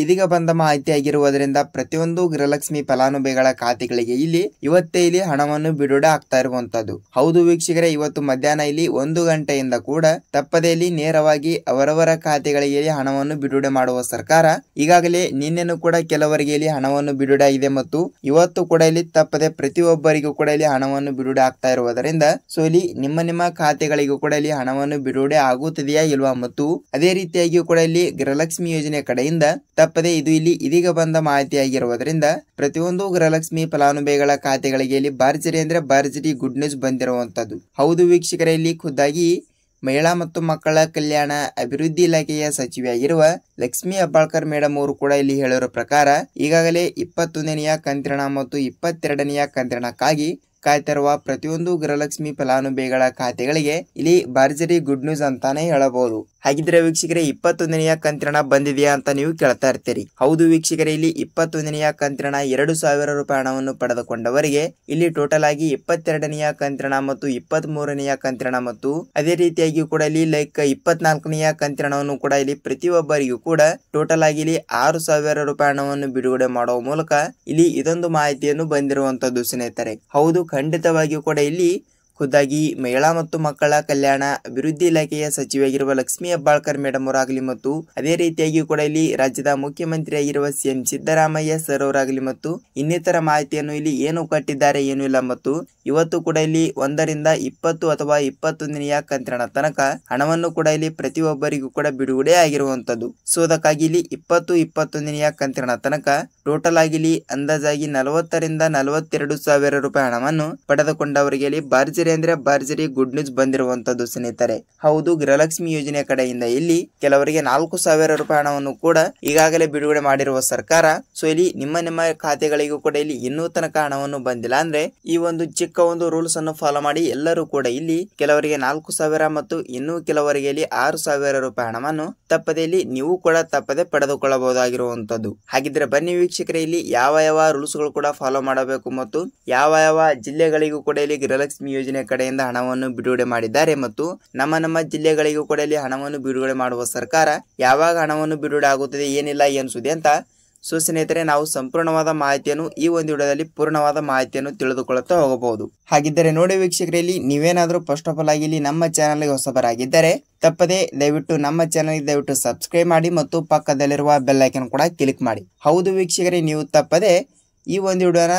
ಇದೀಗ ಬಂದ ಮಾಹಿತಿ ಆಗಿರುವುದರಿಂದ ಪ್ರತಿಯೊಂದು ಗೃಹಲಕ್ಷ್ಮಿ ಫಲಾನುಭವಿಗಳ ಖಾತೆಗಳಿಗೆ ಇಲ್ಲಿ ಇವತ್ತೇ ಇಲ್ಲಿ ಹಣವನ್ನು ಬಿಡುಗಡೆ ಆಗ್ತಾ ಇರುವಂತದ್ದು. ಹೌದು ವೀಕ್ಷಕರೇ, ಇವತ್ತು ಮಧ್ಯಾಹ್ನ ಇಲ್ಲಿ 1 ಗಂಟೆಯಿಂದ ಕೂಡ ತಪ್ಪದೇ ಇಲ್ಲಿ ನೇರವಾಗಿ ಅವರವರ ಖಾತೆಗಳಿಗೆ ಹಣವನ್ನು ಬಿಡುಗಡೆ ಮಾಡುವ ಸರ್ಕಾರ ಈಗಾಗಲೇ ನಿನ್ನೆನೂ ಕೂಡ ಕೆಲವರಿಗೆ ಇಲ್ಲಿ ಹಣವನ್ನು ಬಿಡುಗಡೆ ಆಗಿದೆ ಮತ್ತು ಇವತ್ತು ಕೂಡ ಇಲ್ಲಿ ತಪ್ಪದೆ ಪ್ರತಿಯೊಬ್ಬರಿಗೂ ಕೂಡ ಇಲ್ಲಿ ಹಣವನ್ನು ಬಿಡುಗಡೆ ಆಗ್ತಾ ಇರುವುದರಿಂದ ಸೊ ಇಲ್ಲಿ ನಿಮ್ಮ ಖಾತೆಗಳಿಗೂ ಕೂಡ ಇಲ್ಲಿ ಹಣವನ್ನು ಬಿಡುಗಡೆ ಆಗುತ್ತದೆಯಾ ಇಲ್ವಾ ಮತ್ತು ಅದೇ ರೀತಿಯಾಗಿಯೂ ಕೂಡ ಇಲ್ಲಿ ಗೃಹಲಕ್ಷ್ಮಿ ಯೋಜನೆ ಕಡೆಯಿಂದ ತಪ್ಪದೆ ಇದು ಇಲ್ಲಿ ಇದೀಗ ಬಂದ ಮಾಹಿತಿ ಆಗಿರುವುದರಿಂದ ಪ್ರತಿಯೊಂದು ಗೃಹಲಕ್ಷ್ಮಿ ಫಲಾನುಭವಿಗಳ ಖಾತೆಗಳಿಗೆ ಇಲ್ಲಿ ಭರ್ಜರಿ ಗುಡ್ ನ್ಯೂಸ್ ಬಂದಿರುವಂತದ್ದು. ಹೌದು ವೀಕ್ಷಕರೇ, ಇಲ್ಲಿ ಖುದ್ದಾಗಿ ಮಹಿಳಾ ಮತ್ತು ಮಕ್ಕಳ ಕಲ್ಯಾಣ ಅಭಿವೃದ್ಧಿ ಇಲಾಖೆಯ ಸಚಿವೆಯಾಗಿರುವ ಲಕ್ಷ್ಮಿ ಹೆಬ್ಬಾಳ್ಕರ್ ಮೇಡಮ್ ಅವರು ಕೂಡ ಇಲ್ಲಿ ಹೇಳಿರೋ ಪ್ರಕಾರ ಈಗಾಗಲೇ 21ನೆಯ ಕಂತಿನ ಮತ್ತು 22ನೆಯ ಕಂತಿನಕ್ಕಾಗಿ ಕಾಯ್ತಿರುವ ಪ್ರತಿಯೊಂದು ಗೃಹಲಕ್ಷ್ಮಿ ಫಲಾನುಭವಿಗಳ ಖಾತೆಗಳಿಗೆ ಇಲ್ಲಿ ಭರ್ಜರಿ ಗುಡ್ ನ್ಯೂಸ್ ಅಂತಾನೆ ಹೇಳಬಹುದು. ಹಾಗಿದ್ರೆ ವೀಕ್ಷಕರೇ, 21ನೆಯ ಕಂತಿನ ಬಂದಿದೆಯಾ ಅಂತ ನೀವು ಕೇಳ್ತಾ ಇರ್ತೀರಿ. ಹೌದು ವೀಕ್ಷಕರೇ, ಇಲ್ಲಿ 21ನೆಯ ಕಂತಿನ 2,000 ರೂಪಾಯಿ ಹಣವನ್ನು ಪಡೆದುಕೊಂಡವರಿಗೆ ಇಲ್ಲಿ ಟೋಟಲ್ ಆಗಿ 22ನೆಯ ಕಂತಿನ ಮತ್ತು 23ನೆಯ ಕಂತಿನ ಮತ್ತು ಅದೇ ರೀತಿಯಾಗಿ ಕೂಡ ಇಲ್ಲಿ 24ನೆಯ ಕಂತಿನವನ್ನು ಕೂಡ ಇಲ್ಲಿ ಪ್ರತಿಯೊಬ್ಬರಿಗೂ ಕೂಡ ಟೋಟಲ್ ಆಗಿ ಇಲ್ಲಿ 6,000 ರೂಪಾಯಿ ಹಣವನ್ನು ಬಿಡುಗಡೆ ಮಾಡುವ ಮೂಲಕ ಇಲ್ಲಿ ಇದೊಂದು ಮಾಹಿತಿಯನ್ನು ಬಂದಿರುವಂತದ್ದು ಸ್ನೇಹಿತರೆ. ಹೌದು, ಖಂಡಿತವಾಗಿಯೂ ಕೂಡ ಇಲ್ಲಿ ಖುದ್ದಾಗಿ ಮಹಿಳಾ ಮತ್ತು ಮಕ್ಕಳ ಕಲ್ಯಾಣ ಅಭಿವೃದ್ಧಿ ಇಲಾಖೆಯ ಸಚಿವೆಯಾಗಿರುವ ಲಕ್ಷ್ಮಿ ಹೆಬ್ಬಾಳ್ಕರ್ ಮೇಡಮ್ ಅವರಾಗಲಿ ಮತ್ತು ಅದೇ ರೀತಿಯಾಗಿ ಕೂಡ ಇಲ್ಲಿ ರಾಜ್ಯದ ಮುಖ್ಯಮಂತ್ರಿಯಾಗಿರುವ ಸಿಎಂ ಸಿದ್ದರಾಮಯ್ಯ ಸರ್ ಅವರಾಗಲಿ ಮತ್ತು ಇನ್ನಿತರ ಮಾಹಿತಿಯನ್ನು ಇಲ್ಲಿ ಏನು ಕೊಟ್ಟಿದ್ದಾರೆ ಏನು ಇಲ್ಲ ಮತ್ತು ಇವತ್ತು ಕೂಡ ಇಲ್ಲಿ 1ರಿಂದ 20 ಅಥವಾ 21ನೆಯ ಕಂತಿನ ತನಕ ಹಣವನ್ನು ಕೂಡ ಇಲ್ಲಿ ಪ್ರತಿಯೊಬ್ಬರಿಗೂ ಕೂಡ ಬಿಡುಗಡೆ ಆಗಿರುವಂತದ್ದು. ಸೊ ಅದಕ್ಕಾಗಿ ಇಲ್ಲಿ 20-21ನೆಯ ಕಂತಿನ ತನಕ ಟೋಟಲ್ ಆಗಿ ಇಲ್ಲಿ ಅಂದಾಜಾಗಿ 40ರಿಂದ 42,000 ರೂಪಾಯಿ ಹಣವನ್ನು ಪಡೆದುಕೊಂಡವರಿಗೆ ಇಲ್ಲಿ ಭರ್ಜರಿ ಗುಡ್ ನ್ಯೂಸ್ ಬಂದಿರುವಂತದ್ದು ಸ್ನೇಹಿತರೆ. ಹೌದು, ಗೃಹಲಕ್ಷ್ಮಿ ಯೋಜನೆ ಕಡೆಯಿಂದ ಇಲ್ಲಿ ಕೆಲವರಿಗೆ 4,000 ರೂಪಾಯಿ ಹಣವನ್ನು ಕೂಡ ಈಗಾಗಲೇ ಬಿಡುಗಡೆ ಮಾಡಿರುವ ಸರ್ಕಾರ. ಸೊ ಇಲ್ಲಿ ನಿಮ್ಮ ಖಾತೆಗಳಿಗೂ ಕೂಡ ಇಲ್ಲಿ ಇನ್ನೂ ತನಕ ಹಣವನ್ನು ಬಂದಿಲ್ಲ ಅಂದ್ರೆ ಈ ಒಂದು ಚಿಕ್ಕ ಒಂದು ರೂಲ್ಸ್ ಅನ್ನು ಫಾಲೋ ಮಾಡಿ ಎಲ್ಲರೂ ಕೂಡ ಇಲ್ಲಿ ಕೆಲವರಿಗೆ 4,000 ಮತ್ತು ಇನ್ನು ಕೆಲವರಿಗೆ ಇಲ್ಲಿ 6,000 ರೂಪಾಯಿ ಹಣವನ್ನು ತಪ್ಪದೆ ಇಲ್ಲಿ ನೀವು ಕೂಡ ತಪ್ಪದೆ ಪಡೆದುಕೊಳ್ಳಬಹುದಾಗಿರುವಂತದ್ದು. ಹಾಗಿದ್ರೆ ಬನ್ನಿ ವೀಕ್ಷಕರೇ, ಇಲ್ಲಿ ಯಾವ ರೂಲ್ಸ್ ಗಳು ಕೂಡ ಫಾಲೋ ಮಾಡಬೇಕು ಮತ್ತು ಯಾವ ಜಿಲ್ಲೆಗಳಿಗೂ ಕೂಡ ಇಲ್ಲಿ ಗೃಹಲಕ್ಷ್ಮಿ ಯೋಜನೆ ಕಡೆಯಿಂದ ಹಣವನ್ನು ಬಿಡುಗಡೆ ಮಾಡಿದ್ದಾರೆ ಮತ್ತು ನಮ್ಮ ಜಿಲ್ಲೆಗಳಿಗೂ ಕೂಡ ಇಲ್ಲಿ ಹಣವನ್ನು ಬಿಡುಗಡೆ ಮಾಡುವ ಸರ್ಕಾರ ಯಾವಾಗ ಹಣವನ್ನು ಬಿಡುಗಡೆ ಆಗುತ್ತದೆ ಏನಿಲ್ಲ ಏನ್ಸುದೆ ಅಂತ ಸೊ ಸ್ನೇಹಿತರೆ ನಾವು ಸಂಪೂರ್ಣವಾದ ಮಾಹಿತಿಯನ್ನು ಈ ಒಂದು ವಿಡಿಯೋದಲ್ಲಿ ಪೂರ್ಣವಾದ ಮಾಹಿತಿಯನ್ನು ತಿಳಿದುಕೊಳ್ಳುತ್ತಾ ಹೋಗಬಹುದು. ಹಾಗಿದ್ದರೆ ನೋಡಿ ವೀಕ್ಷಕರಲ್ಲಿ, ನೀವೇನಾದ್ರೂ ಫಸ್ಟ್ ಆಫ್ ಆಲ್ ಆಗಿ ಇಲ್ಲಿ ನಮ್ಮ ಚಾನಲ್ಗೆ ಹೊಸಬರಾಗಿದ್ದರೆ ತಪ್ಪದೆ ದಯವಿಟ್ಟು ನಮ್ಮ ಚಾನಲ್ಗೆ ದಯವಿಟ್ಟು ಸಬ್ಸ್ಕ್ರೈಬ್ ಮಾಡಿ ಮತ್ತು ಪಕ್ಕದಲ್ಲಿರುವ ಬೆಲ್ ಐಕಾನ್ ಕೂಡ ಕ್ಲಿಕ್ ಮಾಡಿ. ಹೌದು ವೀಕ್ಷಕರೇ, ನೀವು ತಪ್ಪದೆ ಈ ಒಂದು ವಿಡಿಯೋನ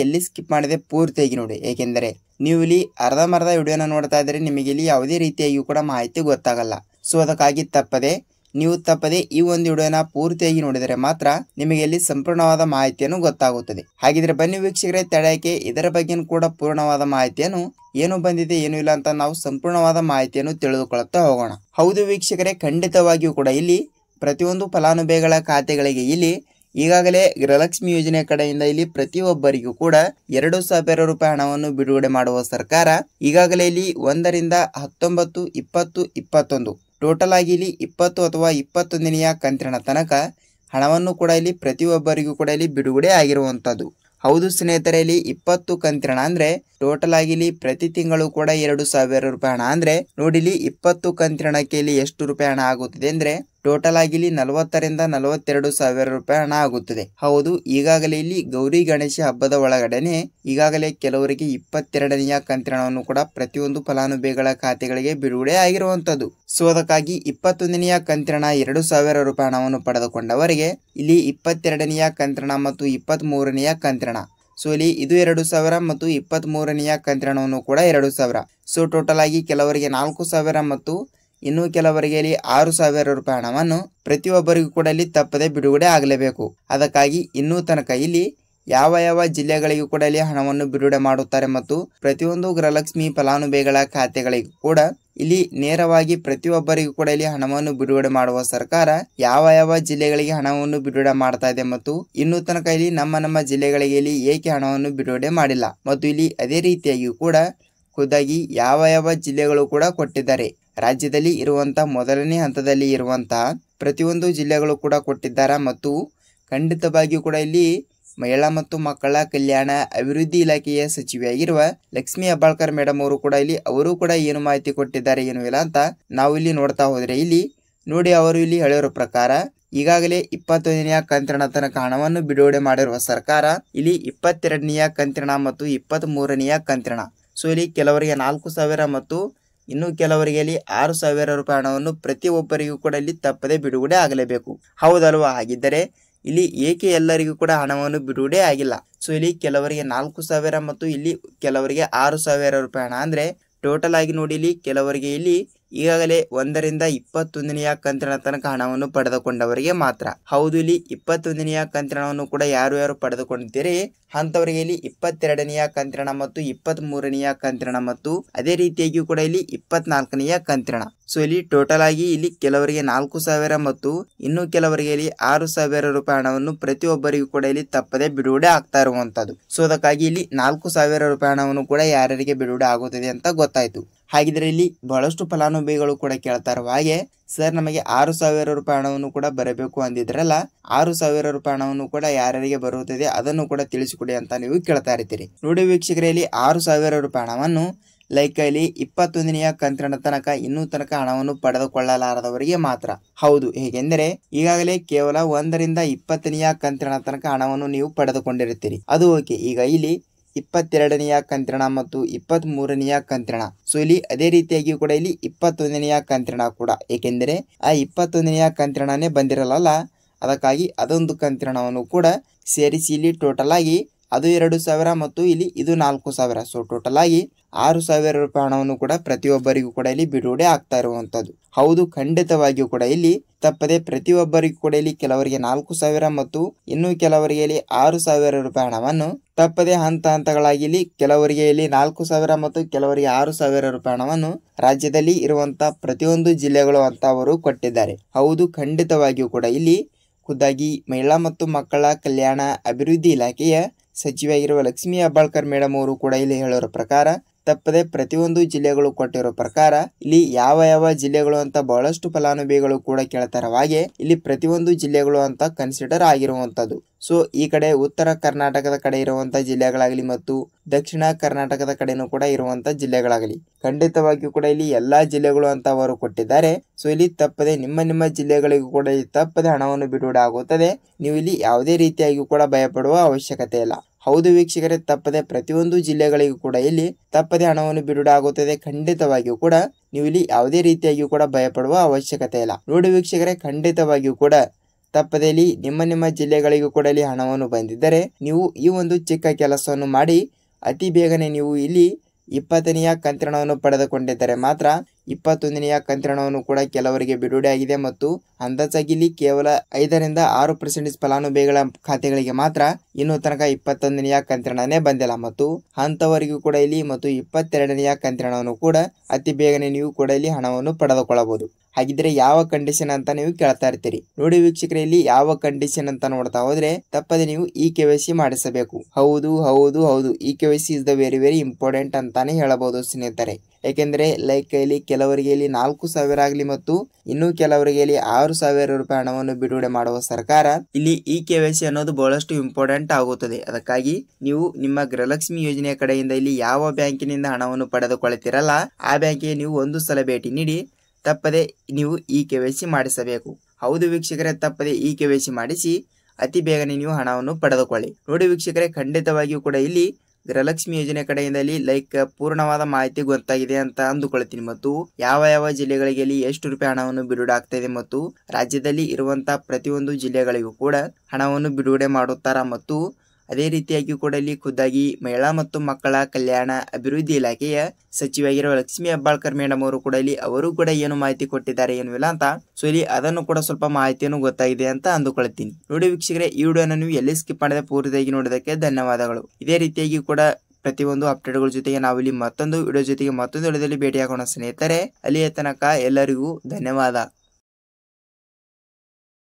ಎಲ್ಲಿ ಸ್ಕಿಪ್ ಮಾಡದೆ ಪೂರ್ತಿಯಾಗಿ ನೋಡಿ. ಏಕೆಂದರೆ ನೀವು ಇಲ್ಲಿ ಅರ್ಧಂಬರ್ಧ ವಿಡಿಯೋನ ನೋಡ್ತಾ ಇದ್ರೆ ನಿಮಗೆ ಇಲ್ಲಿ ಯಾವುದೇ ರೀತಿಯಾಗಿಯೂ ಕೂಡ ಮಾಹಿತಿ ಗೊತ್ತಾಗಲ್ಲ. ಸೊ ಅದಕ್ಕಾಗಿ ನೀವು ತಪ್ಪದೆ ಈ ಒಂದು ವಿಡಿಯೋನ ಪೂರ್ತಿಯಾಗಿ ನೋಡಿದರೆ ಮಾತ್ರ ನಿಮಗೆ ಇಲ್ಲಿ ಸಂಪೂರ್ಣವಾದ ಮಾಹಿತಿಯನ್ನು ಗೊತ್ತಾಗುತ್ತದೆ. ಹಾಗಿದ್ರೆ ಬನ್ನಿ ವೀಕ್ಷಕರೇ, ತಡೆಯಕ್ಕೆ ಇದರ ಬಗ್ಗೆ ಕೂಡ ಪೂರ್ಣವಾದ ಮಾಹಿತಿಯನ್ನು ಏನು ಬಂದಿದೆ ಏನು ಇಲ್ಲ ಅಂತ ನಾವು ಸಂಪೂರ್ಣವಾದ ಮಾಹಿತಿಯನ್ನು ತಿಳಿದುಕೊಳ್ಳುತ್ತಾ ಹೋಗೋಣ. ಹೌದು ವೀಕ್ಷಕರೇ, ಖಂಡಿತವಾಗಿಯೂ ಕೂಡ ಇಲ್ಲಿ ಪ್ರತಿಯೊಂದು ಫಲಾನುಭವಿಗಳ ಖಾತೆಗಳಿಗೆ ಇಲ್ಲಿ ಈಗಾಗಲೇ ಗೃಹಲಕ್ಷ್ಮಿ ಯೋಜನೆ ಕಡೆಯಿಂದ ಇಲ್ಲಿ ಪ್ರತಿಯೊಬ್ಬರಿಗೂ ಕೂಡ 2,000 ರೂಪಾಯಿ ಹಣವನ್ನು ಬಿಡುಗಡೆ ಮಾಡುವ ಸರ್ಕಾರ ಈಗಾಗಲೇ ಇಲ್ಲಿ 1ರಿಂದ 19, 20, 21 ಟೋಟಲ್ ಆಗಿ ಇಲ್ಲಿ 20 ಅಥವಾ 21ನೆಯ ಕಂತಿನ ತನಕ ಹಣವನ್ನು ಕೂಡ ಇಲ್ಲಿ ಪ್ರತಿಯೊಬ್ಬರಿಗೂ ಕೂಡ ಇಲ್ಲಿ ಬಿಡುಗಡೆ ಆಗಿರುವಂತದ್ದು. ಹೌದು ಸ್ನೇಹಿತರೆ, ಇಲ್ಲಿ 20 ಕಂತಿನ ಅಂದ್ರೆ ಟೋಟಲ್ ಆಗಿ ಇಲ್ಲಿ ಪ್ರತಿ ತಿಂಗಳು ಕೂಡ 2,000 ರೂಪಾಯಿ ಹಣ ಅಂದ್ರೆ ನೋಡಿ ಇಲ್ಲಿ 20 ಕಂತಿನಕ್ಕೆ ಇಲ್ಲಿ ಎಷ್ಟು ರೂಪಾಯಿ ಹಣ ಆಗುತ್ತದೆ ಅಂದ್ರೆ ಟೋಟಲ್ ಆಗಿ ಇಲ್ಲಿ 40ರಿಂದ 42,000 ರೂಪಾಯಿ ಹಣ ಆಗುತ್ತದೆ. ಹೌದು, ಈಗಾಗಲೇ ಇಲ್ಲಿ ಗೌರಿ ಗಣೇಶ ಹಬ್ಬದ ಒಳಗಡೆನೆ ಈಗಾಗಲೇ ಕೆಲವರಿಗೆ 22ನೆಯ ಕಂತಿನವನ್ನು ಕೂಡ ಪ್ರತಿಯೊಂದು ಫಲಾನುಭವಿಗಳ ಖಾತೆಗಳಿಗೆ ಬಿಡುಗಡೆ ಆಗಿರುವಂತದ್ದು. ಸೊ ಅದಕ್ಕಾಗಿ 21ನೆಯ ಕಂತಿನ 2,000 ರೂಪಾಯಿ ಹಣವನ್ನು ಪಡೆದುಕೊಂಡವರಿಗೆ ಇಲ್ಲಿ 22ನೆಯ ಕಂತಿನ ಮತ್ತು 23ನೆಯ ಕಂತಿನ ಸೊ ಇಲ್ಲಿ ಇದು 2,000 ಮತ್ತು 23ನೆಯ ಕಂತಿನವನ್ನು ಕೂಡ 2,000. ಸೊ ಟೋಟಲ್ ಆಗಿ ಕೆಲವರಿಗೆ 4,000 ಮತ್ತು ಇನ್ನು ಕೆಲವರಿಗೆ ಇಲ್ಲಿ 6,000 ರೂಪಾಯಿ ಹಣವನ್ನು ಪ್ರತಿಯೊಬ್ಬರಿಗೂ ಕೂಡ ಇಲ್ಲಿ ತಪ್ಪದೆ ಬಿಡುಗಡೆ ಆಗಲೇಬೇಕು. ಅದಕ್ಕಾಗಿ ಇನ್ನೂ ತನಕ ಇಲ್ಲಿ ಯಾವ ಜಿಲ್ಲೆಗಳಿಗೂ ಕೂಡ ಇಲ್ಲಿ ಹಣವನ್ನು ಬಿಡುಗಡೆ ಮಾಡುತ್ತಾರೆ ಮತ್ತು ಪ್ರತಿಯೊಂದು ಗೃಹಲಕ್ಷ್ಮಿ ಫಲಾನುಭವಿಗಳ ಖಾತೆಗಳಿಗೂ ಕೂಡ ಇಲ್ಲಿ ನೇರವಾಗಿ ಪ್ರತಿಯೊಬ್ಬರಿಗೂ ಕೂಡ ಇಲ್ಲಿ ಹಣವನ್ನು ಬಿಡುಗಡೆ ಮಾಡುವ ಸರ್ಕಾರ ಯಾವ ಜಿಲ್ಲೆಗಳಿಗೆ ಹಣವನ್ನು ಬಿಡುಗಡೆ ಮಾಡ್ತಾ ಇದೆ ಮತ್ತು ಇನ್ನೂ ತನಕ ಇಲ್ಲಿ ನಮ್ಮ ಜಿಲ್ಲೆಗಳಿಗೆ ಇಲ್ಲಿ ಏಕೆ ಹಣವನ್ನು ಬಿಡುಗಡೆ ಮಾಡಿಲ್ಲ ಮತ್ತು ಇಲ್ಲಿ ಅದೇ ರೀತಿಯಾಗಿಯೂ ಕೂಡ ಖುದ್ದಾಗಿ ಯಾವ ಜಿಲ್ಲೆಗಳು ಕೂಡ ಕೊಟ್ಟಿದ್ದಾರೆ. ರಾಜ್ಯದಲ್ಲಿ ಇರುವಂತಹ ಮೊದಲನೇ ಹಂತದಲ್ಲಿ ಇರುವಂತಹ ಪ್ರತಿಯೊಂದು ಜಿಲ್ಲೆಗಳು ಕೂಡ ಕೊಟ್ಟಿದ್ದಾರೆ ಮತ್ತು ಖಂಡಿತವಾಗಿಯೂ ಕೂಡ ಇಲ್ಲಿ ಮಹಿಳಾ ಮತ್ತು ಮಕ್ಕಳ ಕಲ್ಯಾಣ ಅಭಿವೃದ್ಧಿ ಇಲಾಖೆಯ ಸಚಿವೆಯಾಗಿರುವ ಲಕ್ಷ್ಮಿ ಹೆಬ್ಬಾಳ್ಕರ್ ಮೇಡಮ್ ಅವರು ಕೂಡ ಏನು ಮಾಹಿತಿ ಕೊಟ್ಟಿದ್ದಾರೆ ಏನು ಇಲ್ಲ ಅಂತ ನಾವು ಇಲ್ಲಿ ನೋಡ್ತಾ ಹೋದ್ರೆ ಇಲ್ಲಿ ನೋಡಿ ಅವರು ಇಲ್ಲಿ ಹೇಳಿರೋ ಪ್ರಕಾರ ಈಗಾಗಲೇ 21ನೆಯ ಕಂತಿನ ತನಕ ಹಣವನ್ನು ಬಿಡುಗಡೆ ಮಾಡಿರುವ ಸರ್ಕಾರ ಇಲ್ಲಿ 22ನೆಯ ಕಂತಿನ ಮತ್ತು 23ನೆಯ ಕಂತಿನ ಸೊ ಇಲ್ಲಿ ಕೆಲವರಿಗೆ 4,000 ಮತ್ತು ಇನ್ನು ಕೆಲವರಿಗೆ ಇಲ್ಲಿ 6,000 ರೂಪಾಯಿ ಹಣವನ್ನು ಪ್ರತಿಯೊಬ್ಬರಿಗೂ ಕೂಡ ಇಲ್ಲಿ ತಪ್ಪದೆ ಬಿಡುಗಡೆ ಆಗಲೇಬೇಕು. ಹೌದಲ್ವಾ? ಹಾಗಿದ್ದರೆ ಇಲ್ಲಿ ಏಕೆ ಎಲ್ಲರಿಗೂ ಕೂಡ ಹಣವನ್ನು ಬಿಡುಗಡೆ ಆಗಿಲ್ಲ? ಸೊ ಇಲ್ಲಿ ಕೆಲವರಿಗೆ 4,000 ಮತ್ತು ಇಲ್ಲಿ ಕೆಲವರಿಗೆ 6,000 ರೂಪಾಯಿ ಹಣ ಅಂದ್ರೆ ಟೋಟಲ್ ಆಗಿ ನೋಡಿ ಇಲ್ಲಿ ಕೆಲವರಿಗೆ ಇಲ್ಲಿ ಈಗಾಗಲೇ 1ರಿಂದ 21ನೆಯ ಕಂತಿನ ತನಕ ಹಣವನ್ನು ಪಡೆದುಕೊಂಡವರಿಗೆ ಮಾತ್ರ. ಹೌದು, ಇಲ್ಲಿ 21ನೆಯ ಕಂತಿನವನ್ನು ಕೂಡ ಯಾರು ಪಡೆದುಕೊಂಡಿದ್ದೀರಿ ಅಂತವರಿಗೆ ಇಲ್ಲಿ 22ನೆಯ ಕಂತಿನ ಮತ್ತು 23ನೆಯ ಕಂತಿನ ಮತ್ತು ಅದೇ ರೀತಿಯಾಗಿ ಕೂಡ ಇಲ್ಲಿ 24ನೆಯ ಕಂತಿನ. ಸೊ ಇಲ್ಲಿ ಟೋಟಲ್ ಆಗಿ ಇಲ್ಲಿ ಕೆಲವರಿಗೆ 4,000 ಮತ್ತು ಇನ್ನು ಕೆಲವರಿಗೆ ಇಲ್ಲಿ 6,000 ರೂಪಾಯಿ ಹಣವನ್ನು ಪ್ರತಿಯೊಬ್ಬರಿಗೂ ಕೂಡ ಇಲ್ಲಿ ತಪ್ಪದೆ ಬಿಡುಗಡೆ ಆಗ್ತಾ ಇರುವಂತದ್ದು. ಸೊ ಅದಕ್ಕಾಗಿ ಇಲ್ಲಿ 4,000 ರೂಪಾಯಿ ಹಣವನ್ನು ಕೂಡ ಯಾರಿಗೆ ಬಿಡುಗಡೆ ಆಗುತ್ತದೆ ಅಂತ ಗೊತ್ತಾಯ್ತು. ಹಾಗಿದ್ರೆ ಇಲ್ಲಿ ಬಹಳಷ್ಟು ಫಲಾನುಭವಿಗಳು ಕೂಡ ಕೇಳ್ತಾ ಇರುವ ಹಾಗೆ, ಸರ್ ನಮಗೆ 6,000 ರೂಪಾಯಿ ಹಣವನ್ನು ಕೂಡ ಬರಬೇಕು ಅಂದಿದ್ರಲ್ಲ, 6,000 ರೂಪಾಯಿ ಹಣವನ್ನು ಕೂಡ ಯಾರಿಗೆ ಬರುತ್ತದೆ ಅದನ್ನು ಕೂಡ ತಿಳಿಸಿಕೊಡಿ ಅಂತ ನೀವು ಕೇಳ್ತಾ ಇರ್ತೀರಿ. ನೋಡಿ ವೀಕ್ಷಕರೇ, ಇಲ್ಲಿ 6,000 ರೂಪಾಯಿ ಹಣವನ್ನು ಇಲ್ಲಿ 21ನೆಯ ಕಂತಿನ ತನಕ ಇನ್ನೂ ತನಕ ಹಣವನ್ನು ಪಡೆದುಕೊಳ್ಳಲಾರದವರಿಗೆ ಮಾತ್ರ. ಹೌದು, ಹೇಗೆಂದರೆ ಈಗಾಗಲೇ ಕೇವಲ 1ರಿಂದ 20ನೆಯ ಕಂತಿನ ತನಕ ಹಣವನ್ನು ನೀವು ಪಡೆದುಕೊಂಡಿರುತ್ತೀರಿ, ಅದು ಓಕೆ. ಈಗ ಇಲ್ಲಿ 22ನೆಯ ಕಂತಿನ ಮತ್ತು 23ನೆಯ ಕಂತಿನ. ಸೊ ಇಲ್ಲಿ ಅದೇ ರೀತಿಯಾಗಿ ಕೂಡ ಇಲ್ಲಿ 21ನೆಯ ಕಂತಿನ ಕೂಡ, ಏಕೆಂದರೆ ಆ 21ನೆಯ ಕಂತಿನೇ ಬಂದಿರಲ್ಲ, ಅದಕ್ಕಾಗಿ ಅದೊಂದು ಕಂತಿನವನ್ನು ಕೂಡ ಸೇರಿಸಿ ಇಲ್ಲಿ ಟೋಟಲ್ ಆಗಿ ಅದು 2,000 ಮತ್ತು ಇಲ್ಲಿ ಇದು 4,000. ಸೊ ಟೋಟಲ್ ಆಗಿ 6,000 ರೂಪಾಯಿ ಹಣವನ್ನು ಕೂಡ ಪ್ರತಿಯೊಬ್ಬರಿಗೂ ಕೂಡ ಇಲ್ಲಿ ಬಿಡುಗಡೆ ಆಗ್ತಾ ಇರುವಂತದ್ದು. ಹೌದು, ಖಂಡಿತವಾಗಿಯೂ ಕೂಡ ಇಲ್ಲಿ ತಪ್ಪದೆ ಪ್ರತಿಯೊಬ್ಬರಿಗೂ ಕೂಡ ಇಲ್ಲಿ ಕೆಲವರಿಗೆ 4,000 ಮತ್ತು ಇನ್ನು ಕೆಲವರಿಗೆ ಇಲ್ಲಿ 6,000 ರೂಪಾಯಿ ಹಣವನ್ನು ತಪ್ಪದೆ ಹಂತಗಳಾಗಿ ಇಲ್ಲಿ ಕೆಲವರಿಗೆ ಇಲ್ಲಿ 4,000 ಮತ್ತು ಕೆಲವರಿಗೆ 6,000 ರೂಪಾಯಿ ಹಣವನ್ನು ರಾಜ್ಯದಲ್ಲಿ ಇರುವಂತ ಪ್ರತಿಯೊಂದು ಜಿಲ್ಲೆಗಳು ಅಂತ ಅವರು ಕೊಟ್ಟಿದ್ದಾರೆ. ಹೌದು, ಖಂಡಿತವಾಗಿಯೂ ಕೂಡ ಇಲ್ಲಿ ಖುದ್ದಾಗಿ ಮಹಿಳಾ ಮತ್ತು ಮಕ್ಕಳ ಕಲ್ಯಾಣ ಅಭಿವೃದ್ಧಿ ಇಲಾಖೆಯ ಸಚಿವೆಯಾಗಿರುವ ಲಕ್ಷ್ಮೀ ಹೆಬ್ಬಾಳ್ಕರ್ ಮೇಡಮ್ ಅವರು ಕೂಡ ಇಲ್ಲಿ ಹೇಳೋರ ಪ್ರಕಾರ ತಪ್ಪದೆ ಪ್ರತಿಯೊಂದು ಜಿಲ್ಲೆಗಳು ಕೊಟ್ಟಿರೋ ಪ್ರಕಾರ ಇಲ್ಲಿ ಯಾವ ಜಿಲ್ಲೆಗಳು ಅಂತ ಬಹಳಷ್ಟು ಫಲಾನುಭವಿಗಳು ಕೂಡ ಕೇಳ್ತಾರ. ಹಾಗೆ ಇಲ್ಲಿ ಪ್ರತಿಯೊಂದು ಜಿಲ್ಲೆಗಳು ಅಂತ ಕನ್ಸಿಡರ್ ಆಗಿರುವಂತದ್ದು. ಸೊ ಈ ಕಡೆ ಉತ್ತರ ಕರ್ನಾಟಕದ ಕಡೆ ಇರುವಂತ ಜಿಲ್ಲೆಗಳಾಗಲಿ ಮತ್ತು ದಕ್ಷಿಣ ಕರ್ನಾಟಕದ ಕಡೆನೂ ಕೂಡ ಇರುವಂತ ಜಿಲ್ಲೆಗಳಾಗಲಿ ಖಂಡಿತವಾಗಿಯೂ ಕೂಡ ಇಲ್ಲಿ ಎಲ್ಲಾ ಜಿಲ್ಲೆಗಳು ಅಂತ ಅವರು ಕೊಟ್ಟಿದ್ದಾರೆ. ಸೊ ಇಲ್ಲಿ ತಪ್ಪದೆ ನಿಮ್ಮ ಜಿಲ್ಲೆಗಳಿಗೂ ಕೂಡ ತಪ್ಪದೆ ಹಣವನ್ನು ಬಿಡುಗಡೆ ಆಗುತ್ತದೆ. ನೀವು ಇಲ್ಲಿ ಯಾವುದೇ ರೀತಿಯಾಗಿ ಕೂಡ ಭಯಪಡುವ ಅವಶ್ಯಕತೆ ಇಲ್ಲ. ಹೌದು ವೀಕ್ಷಕರೇ, ತಪ್ಪದೆ ಪ್ರತಿಯೊಂದು ಜಿಲ್ಲೆಗಳಿಗೂ ಕೂಡ ಇಲ್ಲಿ ತಪ್ಪದೆ ಹಣವನ್ನು ಬಿಡುಗಡೆ ಆಗುತ್ತದೆ. ಖಂಡಿತವಾಗಿಯೂ ಕೂಡ ನೀವು ಇಲ್ಲಿ ಯಾವುದೇ ರೀತಿಯಾಗಿಯೂ ಕೂಡ ಭಯಪಡುವ ಅವಶ್ಯಕತೆ ಇಲ್ಲ. ನೋಡಿ ವೀಕ್ಷಕರೇ, ಖಂಡಿತವಾಗಿಯೂ ಕೂಡ ತಪ್ಪದೆ ಇಲ್ಲಿ ನಿಮ್ಮ ಜಿಲ್ಲೆಗಳಿಗೂ ಕೂಡ ಇಲ್ಲಿ ಹಣವನ್ನು ಬಂದಿದ್ದರೆ ನೀವು ಈ ಒಂದು ಚಿಕ್ಕ ಕೆಲಸವನ್ನು ಮಾಡಿ ಅತಿ ಬೇಗನೆ ನೀವು ಇಲ್ಲಿ 20ನೆಯ ಕಂತಿನವನ್ನು ಪಡೆದುಕೊಂಡಿದ್ದರೆ ಮಾತ್ರ 21ನೆಯ ಕಂತಿನವನ್ನು ಕೂಡ ಕೆಲವರಿಗೆ ಬಿಡುಗಡೆ ಆಗಿದೆ ಮತ್ತು ಅಂದಾಜಾಗಿ ಇಲ್ಲಿ ಕೇವಲ 5ರಿಂದ 6% ಫಲಾನುಭವಿಗಳ ಖಾತೆಗಳಿಗೆ ಮಾತ್ರ ಇನ್ನೂ ತನಕ 21ನೆಯ ಕಂತಿನೇ ಬಂದಿಲ್ಲ ಮತ್ತು ಅಂತವರಿಗೂ ಕೂಡ ಇಲ್ಲಿ ಮತ್ತು 22ನೆಯ ಕಂತಿನವನ್ನು ಕೂಡ ಅತಿ ಬೇಗನೆ ನೀವು ಕೂಡ ಇಲ್ಲಿ ಹಣವನ್ನು ಪಡೆದುಕೊಳ್ಳಬಹುದು. ಹಾಗಿದ್ರೆ ಯಾವ ಕಂಡೀಷನ್ ಅಂತ ನೀವು ಕೇಳ್ತಾ ಇರ್ತೀರಿ. ನೋಡಿ ವೀಕ್ಷಕರೇ, ಇಲ್ಲಿ ಯಾವ ಕಂಡೀಷನ್ ಅಂತ ನೋಡ್ತಾ ಹೋದ್ರೆ ತಪ್ಪದೆ ನೀವು ಈ KYC ಮಾಡಿಸಬೇಕು. ಹೌದು, ಈ KYC is the very important ಅಂತಾನೆ ಹೇಳಬಹುದು ಸ್ನೇಹಿತರೆ. ಯಾಕೆಂದ್ರೆ ಇಲ್ಲಿ ಕೆಲವರಿಗೆ ಇಲ್ಲಿ 4,000 ಆಗಲಿ ಮತ್ತು ಇನ್ನು ಕೆಲವರಿಗೆ ಇಲ್ಲಿ 6,000 ರೂಪಾಯಿ ಹಣವನ್ನು ಬಿಡುಗಡೆ ಮಾಡುವ ಸರ್ಕಾರ ಇಲ್ಲಿ ಈ KYC ಅನ್ನೋದು ಬಹಳಷ್ಟು ಇಂಪಾರ್ಟೆಂಟ್ ಆಗುತ್ತದೆ. ಅದಕ್ಕಾಗಿ ನೀವು ನಿಮ್ಮ ಗೃಹಲಕ್ಷ್ಮಿ ಯೋಜನೆಯ ಕಡೆಯಿಂದ ಇಲ್ಲಿ ಯಾವ ಬ್ಯಾಂಕಿನಿಂದ ಹಣವನ್ನು ಪಡೆದುಕೊಳ್ಳುತ್ತೀರಲ್ಲ ಆ ಬ್ಯಾಂಕಿಗೆ ನೀವು ಒಂದು ಸಲ ಭೇಟಿ ನೀಡಿ ತಪ್ಪದೆ ನೀವು ಈ KYC ಮಾಡಿಸಬೇಕು. ಹೌದು ವೀಕ್ಷಕರೇ, ತಪ್ಪದೆ ಈ KYC ಮಾಡಿಸಿ ಅತಿ ಬೇಗನೆ ನೀವು ಹಣವನ್ನು ಪಡೆದುಕೊಳ್ಳಿ. ನೋಡಿ ವೀಕ್ಷಕರೇ, ಖಂಡಿತವಾಗಿಯೂ ಕೂಡ ಇಲ್ಲಿ ಗೃಹಲಕ್ಷ್ಮಿ ಯೋಜನೆ ಕಡೆಯಿಂದ ಇಲ್ಲಿ ಪೂರ್ಣವಾದ ಮಾಹಿತಿ ಗೊತ್ತಾಗಿದೆ ಅಂತ ಅಂದುಕೊಳ್ತೀನಿ ಮತ್ತು ಯಾವ ಜಿಲ್ಲೆಗಳಿಗೆ ಇಲ್ಲಿ ಎಷ್ಟು ರೂಪಾಯಿ ಹಣವನ್ನು ಬಿಡುಗಡೆ ಆಗ್ತಾ ಇದೆ ಮತ್ತು ರಾಜ್ಯದಲ್ಲಿ ಇರುವಂತಹ ಪ್ರತಿಯೊಂದು ಜಿಲ್ಲೆಗಳಿಗೂ ಕೂಡ ಹಣವನ್ನು ಬಿಡುಗಡೆ ಮಾಡುತ್ತಾರ ಮತ್ತು ಅದೇ ರೀತಿಯಾಗಿ ಕೂಡ ಇಲ್ಲಿ ಖುದ್ದಾಗಿ ಮಹಿಳಾ ಮತ್ತು ಮಕ್ಕಳ ಕಲ್ಯಾಣ ಅಭಿವೃದ್ಧಿ ಇಲಾಖೆಯ ಸಚಿವೆಯಾಗಿರುವ ಲಕ್ಷ್ಮೀ ಹೆಬ್ಬಾಳ್ಕರ್ ಮೇಡಮ್ ಅವರು ಕೂಡ ಇಲ್ಲಿ ಅವರು ಕೂಡ ಏನು ಮಾಹಿತಿ ಕೊಟ್ಟಿದ್ದಾರೆ ಏನು ಇಲ್ಲ ಅಂತ. ಸೊ ಇಲ್ಲಿ ಅದನ್ನು ಕೂಡ ಸ್ವಲ್ಪ ಮಾಹಿತಿಯನ್ನು ಗೊತ್ತಾಗಿದೆ ಅಂತ ಅಂದುಕೊಳ್ತೀನಿ. ನೋಡಿ ವೀಕ್ಷಕರೇ, ಈ ವಿಡಿಯೋನ ನೀವು ಎಲ್ಲಿ ಸ್ಕಿಪ್ ಮಾಡದೆ ಪೂರ್ತಿಯಾಗಿ ನೋಡೋದಕ್ಕೆ ಧನ್ಯವಾದಗಳು. ಇದೇ ರೀತಿಯಾಗಿ ಕೂಡ ಪ್ರತಿಯೊಂದು ಅಪ್ಡೇಟ್ಗಳ ಜೊತೆಗೆ ನಾವು ಇಲ್ಲಿ ಮತ್ತೊಂದು ವಿಡಿಯೋ ಜೊತೆಗೆ ಮತ್ತೊಂದು ವಿಡಿಯೋದಲ್ಲಿ ಭೇಟಿಯಾಗೋಣ ಸ್ನೇಹಿತರೆ. ಅಲ್ಲಿಯ ತನಕ ಎಲ್ಲರಿಗೂ ಧನ್ಯವಾದ.